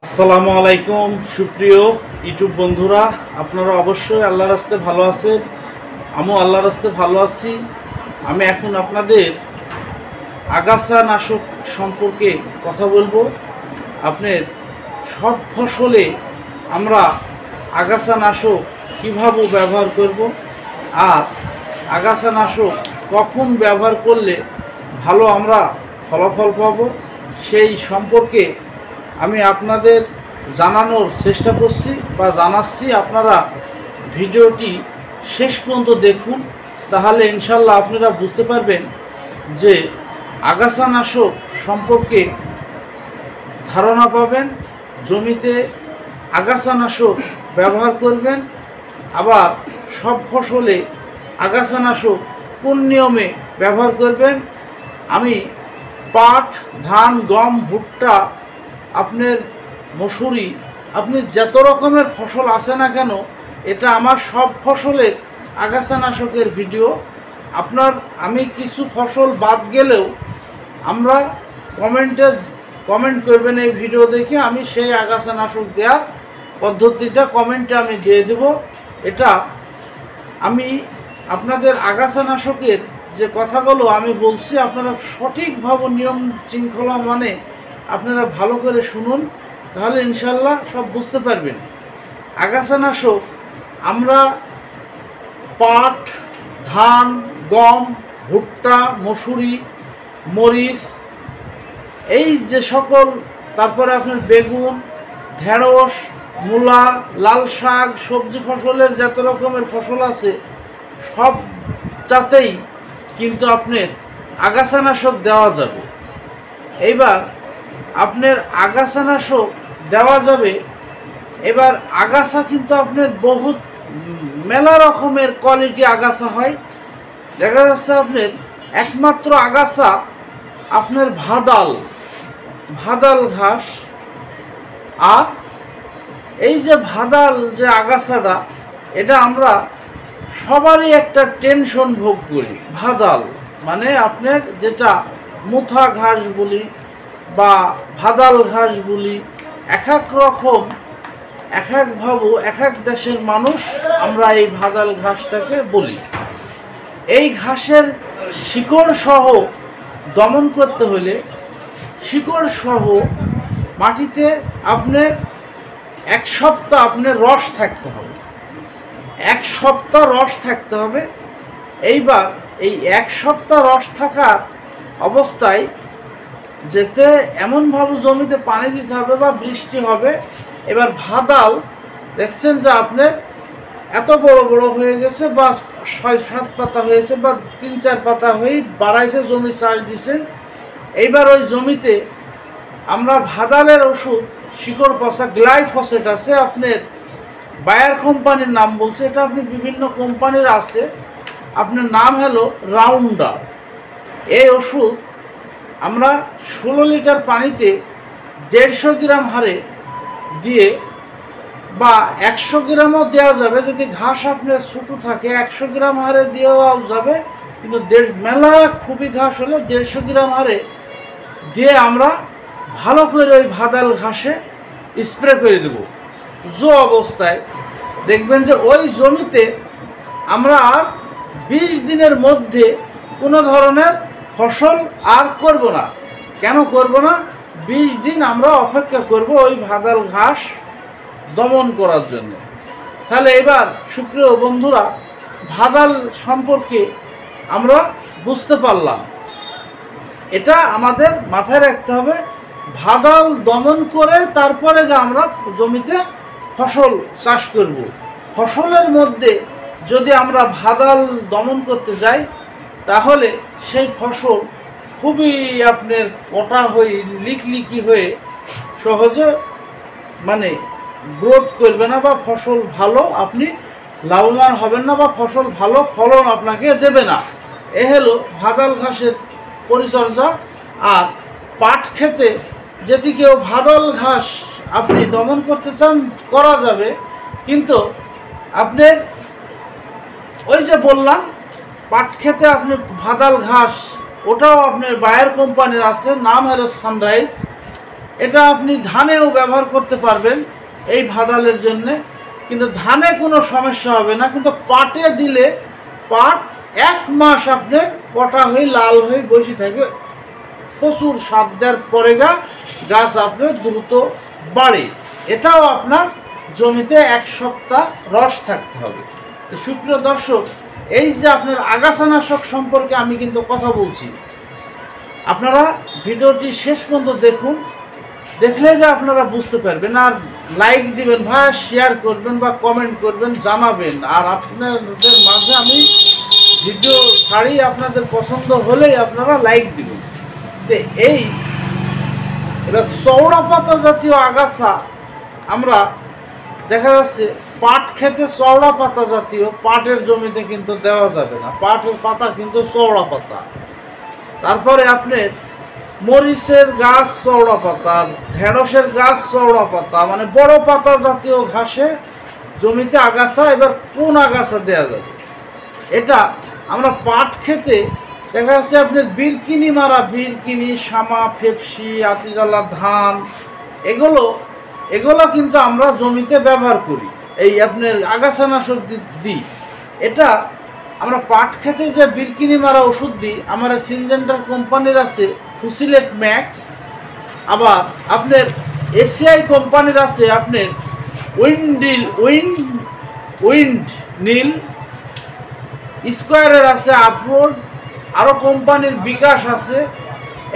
আসসালামু আলাইকুম সুপ্রিয় ইউটিউব বন্ধুরা, আপনারা অবশ্যই আল্লাহর রাস্তে ভালো আছেন। আমিও আল্লাহর রাস্তে ভালো আছি। আমি এখন আপনাদের আগাছা নাশক সম্পর্কে কথা বলবো। আপনার সব ফসলে আমরা আগাছা নাশক কীভাবে ব্যবহার করব আর আগাছা নাশক কখন ব্যবহার করলে ভালো আমরা ফলাফল পাব সেই সম্পর্কে আমি আপনাদের জানানোর চেষ্টা করছি বা জানাচ্ছি। আপনারা ভিডিওটি শেষ পর্যন্ত দেখুন, তাহলে ইনশাল্লাহ আপনারা বুঝতে পারবেন যে আগাছানাশক সম্পর্কে ধারণা পাবেন। জমিতে আগাছানাশক ব্যবহার করবেন, আবার সব ফসলে আগাছানাশক কোন নিয়মে ব্যবহার করবেন। আমি পাট, ধান, গম, ভুট্টা, আপনার মসুরি, আপনি যত রকমের ফসল আছে না কেন, এটা আমার সব ফসলের আগাছানাশকের ভিডিও। আমি কিছু ফসল বাদ গেলেও আমরা কমেন্ট করবেন এই ভিডিও দেখে, আমি সেই আগাছানাশক দেওয়ার পদ্ধতিটা কমেন্টে আমি দিয়ে দেব। এটা আমি আপনাদের আগাছানাশকের যে কথাগুলো আমি বলছি, আপনারা সঠিকভাবে নিয়ম শৃঙ্খলা মানে আপনারা ভালো করে শুনুন, তাহলে ইনশাল্লাহ সব বুঝতে পারবেন। আগাছানাশক আমরা পাট, ধান, গম, ভুট্টা, মসুরি, মরিচ, এই যে সকল, তারপরে আপনার বেগুন, ঢেঁড়স, মূলা, লাল শাক, সবজি ফসলের যত রকমের ফসল আছে সবটাতেই কিন্তু আপনার আগাছানাশক দেওয়া যাবে। এইবার আপনার আগাছানাশক দেওয়া যাবে। এবার আগাছা কিন্তু আপনার বহুত মেলা রকমের কোয়ালিটি আগাছা হয়। দেখা যাচ্ছে আপনার একমাত্র আগাছা আপনার ভাদাল ঘাস। আর এই যে ভাদাল যে আগাছাটা, এটা আমরা সবারই একটা টেনশন ভোগ করি। ভাদাল মানে আপনার যেটা মুথা ঘাস বলি বা ভাদাল ঘাস বলি, এক এক রকম এক একভাবে এক এক দেশের মানুষ আমরা এই ভাদাল ঘাসটাকে বলি। এই ঘাসের শিকড় সহ দমন করতে হলে শিকড় সহ মাটিতে আপনার এক সপ্তাহ আপনার রস থাকতে হবে, এক সপ্তাহ রস থাকতে হবে। এইবার এই এক সপ্তাহ রস থাকার অবস্থায় যেতে এমনভাবে জমিতে পানি দিতে হবে বা বৃষ্টি হবে। এবার ভাদাল দেখছেন যে আপনার এত বড় বড় হয়ে গেছে বা 6-7 পাতা হয়েছে বা 3-4 পাতা হয়ে বাড়াইছে, জমি চাষ দিচ্ছেন। এইবার ওই জমিতে আমরা ভাদালের ওষুধ শিকড় পচা গ্লাইফোসেট আছে, আপনার বায়ার কোম্পানির নাম বলছে, এটা আপনি বিভিন্ন কোম্পানির আছে, আপনার নাম হলো রাউন্ডার। এই ওষুধ আমরা 16 লিটার পানিতে 150 গ্রাম হারে দিয়ে বা 100 গ্রামও দেওয়া যাবে। যদি ঘাস আপনার ছোটো থাকে 100 গ্রাম হারে দেওয়াও যাবে, কিন্তু মেলা খুবই ঘাস হলে 150 গ্রাম হারে দিয়ে আমরা ভালো করে ওই ভাদাল ঘাসে স্প্রে করে দেব। যে অবস্থায় দেখবেন যে ওই জমিতে আমরা আর 20 দিনের মধ্যে কোনো ধরনের ফসল আর করব না। কেন করব না? 20 দিন আমরা অপেক্ষা করব ওই ভাদাল ঘাস দমন করার জন্য। তাহলে এবার সুপ্রিয় বন্ধুরা, ভাদাল সম্পর্কে আমরা বুঝতে পারলাম। এটা আমাদের মাথায় রাখতে হবে। ভাদাল দমন করে তারপরে আমরা জমিতে ফসল চাষ করব। ফসলের মধ্যে যদি আমরা ভাদাল দমন করতে যাই, তাহলে সেই ফসল খুবই আপনার কটা হয়ে লিকলিকি হয়ে সহজে মানে গ্রোথ করবে না বা ফসল ভালো আপনি লাভবান হবেন না বা ফসল ভালো ফলন আপনাকে দেবে না। এ হলো ভাদাল ঘাসের পরিচর্যা। আর পাট খেতে যদি কেউ ভাদাল ঘাস আপনি দমন করতে চান, করা যাবে, কিন্তু আপনার ওই যে বললাম পাট খেতে আপনি ভাদাল ঘাস, ওটাও আপনার বায়ার কোম্পানির আছে, নাম হলো সানরাইজ। এটা আপনি ধানেও ব্যবহার করতে পারবেন এই ভাদালের জন্যে, কিন্তু ধানে কোনো সমস্যা হবে না, কিন্তু পাটে দিলে পাট 1 মাস আপনার কটা হয়ে লাল হয়ে বসে থাকে, প্রচুর সার দেওয়ার পরে গাছ আপনার দ্রুত বাড়ে। এটাও আপনার জমিতে 1 সপ্তাহ রস থাকতে হবে। তো সুপ্রিয় দর্শক, এই যে আপনার আগাছানাশক সম্পর্কে আমি কিন্তু কথা বলছি, আপনারা ভিডিওটি শেষ পর্যন্ত দেখুন, দেখলে যে আপনারা বুঝতে পারবেন। আর লাইক দিবেন ভাই, শেয়ার করবেন বা কমেন্ট করবেন, জানাবেন। আর আপনাদের মাঝে আমি ভিডিও ছাড়ি, আপনাদের পছন্দ হলেই আপনারা লাইক দিবেন। তো এবার চওড়া পাতা জাতীয় আগাছা আমরা দেখা যাচ্ছে পাট খেতে চওড়া পাতা জাতীয়, পাটের জমিতে কিন্তু দেওয়া যাবে না, পাটের পাতা কিন্তু চওড়া পাতা। তারপরে আপনার মরিচের গাছ চওড়া পাতা, ঢেঁড়সের গাছ চওড়া পাতা, মানে বড় পাতা জাতীয় ঘাসে জমিতে আগাছা। এবার কোন আগাছা দেওয়া যাবে? এটা আমরা পাট খেতে দেখা যাচ্ছে আপনার বিরকিনি মারা, বিরকিনি, শামা, ফেপসি, আতিজালা ধান, এগুলো কিন্তু আমরা জমিতে ব্যবহার করি, এই আপনার আগাছানাশক দিই। এটা আমরা পাট খেতে যে বিরকিনি মারা ওষুধ দিই, আমার সিনজেন্টার কোম্পানির আছে ফুসিলেট ম্যাক্স, আবার আপনার এসিআই কোম্পানির আছে আপনার উইন্ড নীল, স্কোয়ারের আছে আপলোড, আরও কোম্পানির বিকাশ আছে।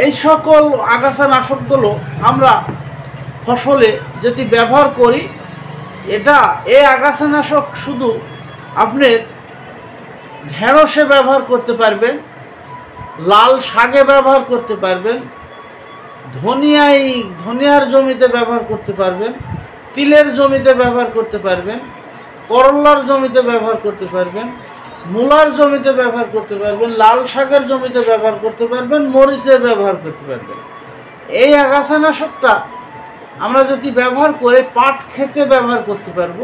এই সকল আগাছানাশকগুলো আমরা ফসলে যদি ব্যবহার করি, এই আগাছানাশক শুধু আপনার ঢেঁড়সে ব্যবহার করতে পারবেন, লাল শাকে ব্যবহার করতে পারবেন, ধনিয়ার জমিতে ব্যবহার করতে পারবেন, তিলের জমিতে ব্যবহার করতে পারবেন, করলার জমিতে ব্যবহার করতে পারবেন, মূলার জমিতে ব্যবহার করতে পারবেন, লাল শাকের জমিতে ব্যবহার করতে পারবেন, মরিচে ব্যবহার করতে পারবেন। এই আগাছানাশকটা আমরা যদি ব্যবহার করে পাট খেতে ব্যবহার করতে পারবো,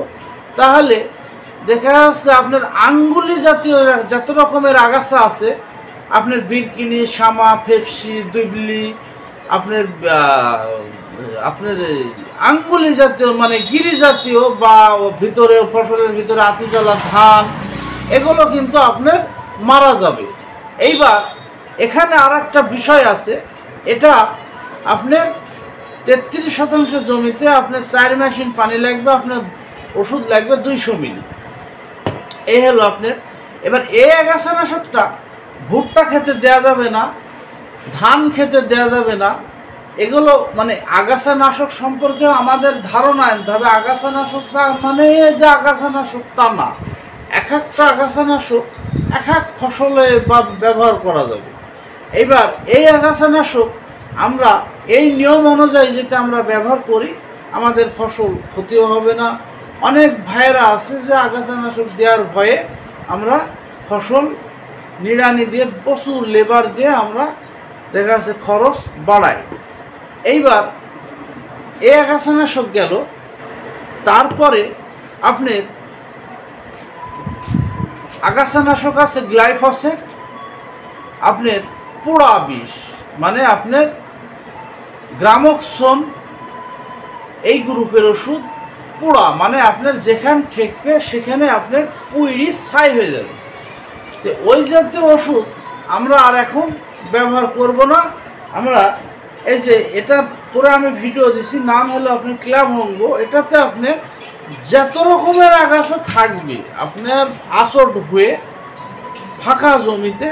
তাহলে দেখা যাচ্ছে আপনার আঙ্গুলি জাতীয় যত রকমের আগাছা আছে, আপনার বিরকিনি, শামা, ফেপসি, দুবলি, আপনার আঙ্গুলি জাতীয় মানে গিরি জাতীয় বা ভিতরে ফসলের ভিতরে আতিজালা ধান, এগুলো কিন্তু আপনার মারা যাবে। এইবার এখানে আর একটা বিষয় আছে, এটা আপনার 33% জমিতে আপনার 4 মেশিন পানি লাগবে, আপনার ওষুধ লাগবে 200 মিলি। এই হলো আপনার। এবার এই আগাছানাশকটা ভুট্টা খেতে দেওয়া যাবে না, ধান খেতে দেওয়া যাবে না। এগুলো মানে আগাছানাশক সম্পর্কে আমাদের ধারণা আনতে হবে। আগাছানাশক মানে যে আগাছানাশক তা না, এক একটা আগাছানাশক এক এক ফসলে ব্যবহার করা যাবে। এইবার এই আগাছানাশক আমরা এই নিয়ম অনুযায়ী যেটা আমরা ব্যবহার করি, আমাদের ফসল ক্ষতিও হবে না। অনেক ভাইয়েরা আছে যে আগাছানাশক দেওয়ার ভয়ে আমরা ফসল নিড়ানি দিয়ে, প্রচুর লেবার দিয়ে আমরা দেখা যাচ্ছে খরচ বাড়াই। এইবার এই আগাছানাশক গেল, তারপরে আপনার আগাছানাশক আছে গ্লাইফোসেট, আপনার পোড়া বিষ, মানে আপনার গ্রামোক্সন, এই গ্রুপের ওষুধ। পোড়া মানে আপনার যেখান ঠেকবে সেখানে আপনার পুইড়ি ছাই হয়ে যাবে। তো ওই জাতীয় ওষুধ আমরা আর এখন ব্যবহার করব না। আমরা এই যে এটা পরে আমি ভিডিও দিছি, নাম হলো আপনার ক্লাভঙ্গ। এটাতে আপনার যত রকমের আগাছা থাকবে, আপনার আসড হয়ে ফাঁকা জমিতে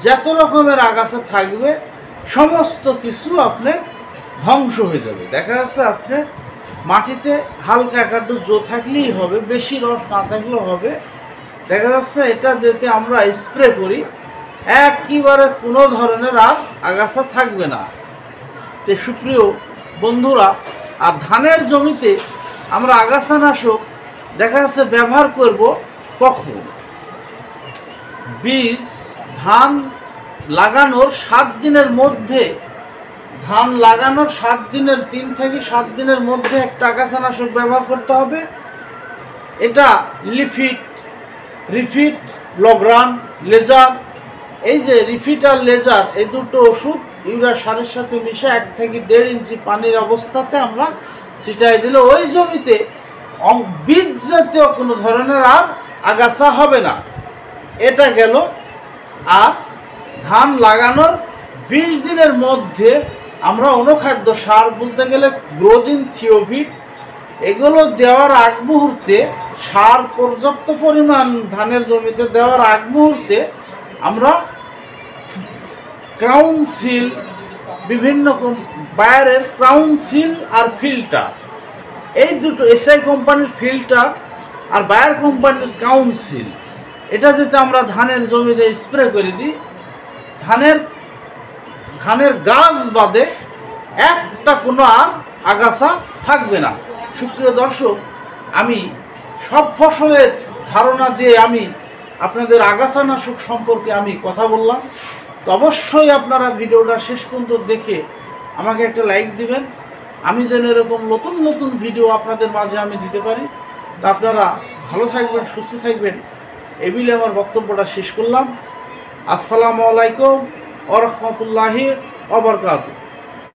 যত রকমের আগাছা থাকবে সমস্ত কিছু আপনার ধ্বংস হয়ে যাবে। দেখা যাচ্ছে আপনার মাটিতে হালকা একটু জো থাকলেই হবে, বেশি রস না থাকলেও হবে। দেখা যাচ্ছে এটা যেতে আমরা স্প্রে করি, একেবারে কোনো ধরনের আর আগাছা থাকবে না। তো সুপ্রিয় বন্ধুরা, আর ধানের জমিতে আমরা আগাছানাশক দেখা যাচ্ছে ব্যবহার করব কখন? বীজ ধান লাগানোর 7 দিনের মধ্যে, ধান লাগানোর 7 দিনের 3 থেকে 7 দিনের মধ্যে একটা আগাছানাশক ব্যবহার করতে হবে। এটা রিফিট, লগ্রান, লেজার। এই যে রিফিট আর লেজার, এই দুটো ওষুধ ইউরিয়া সারের সাথে মিশে 1 থেকে 1.5 ইঞ্চি পানির অবস্থাতে আমরা ছিটাই দিলে ওই জমিতে বীজ জাতীয় কোনো ধরনের আর আগাছা হবে না। এটা গেল। আর ধান লাগানোর 20 দিনের মধ্যে আমরা অনুখাদ্য সার বলতে গেলে গ্রোজিন, থিওভিট এগুলো দেওয়ার আগ মুহূর্তে, সার পর্যাপ্ত পরিমাণ ধানের জমিতে দেওয়ার আগ মুহূর্তে আমরা ক্রাউন সিল, বিভিন্ন বায়ারের ক্রাউন সিল আর ফিল্টার, এই দুটো এসআই কোম্পানির ফিল্টার আর বায়ার কোম্পানির ক্রাউন সিল, এটা যাতে আমরা ধানের জমিতে স্প্রে করে দিই, ধানের গাছ বাদে একটা কোনো আর আগাছা থাকবে না। সুপ্রিয় দর্শক, আমি সব ফসলের ধারণা দিয়ে আমি আপনাদের আগাছানাশক সম্পর্কে আমি কথা বললাম। তো অবশ্যই আপনারা ভিডিওটা শেষ পর্যন্ত দেখে আমাকে একটা লাইক দিবেন, আমি যেন এরকম নতুন নতুন ভিডিও আপনাদের মাঝে আমি দিতে পারি। তো আপনারা ভালো থাকবেন, সুস্থ থাকবেন, এই বলে আমার বক্তব্যটা শেষ করলাম। আসসালামু আলাইকুম ওয়া রাহমাতুল্লাহি ওয়া বারাকাতুহু।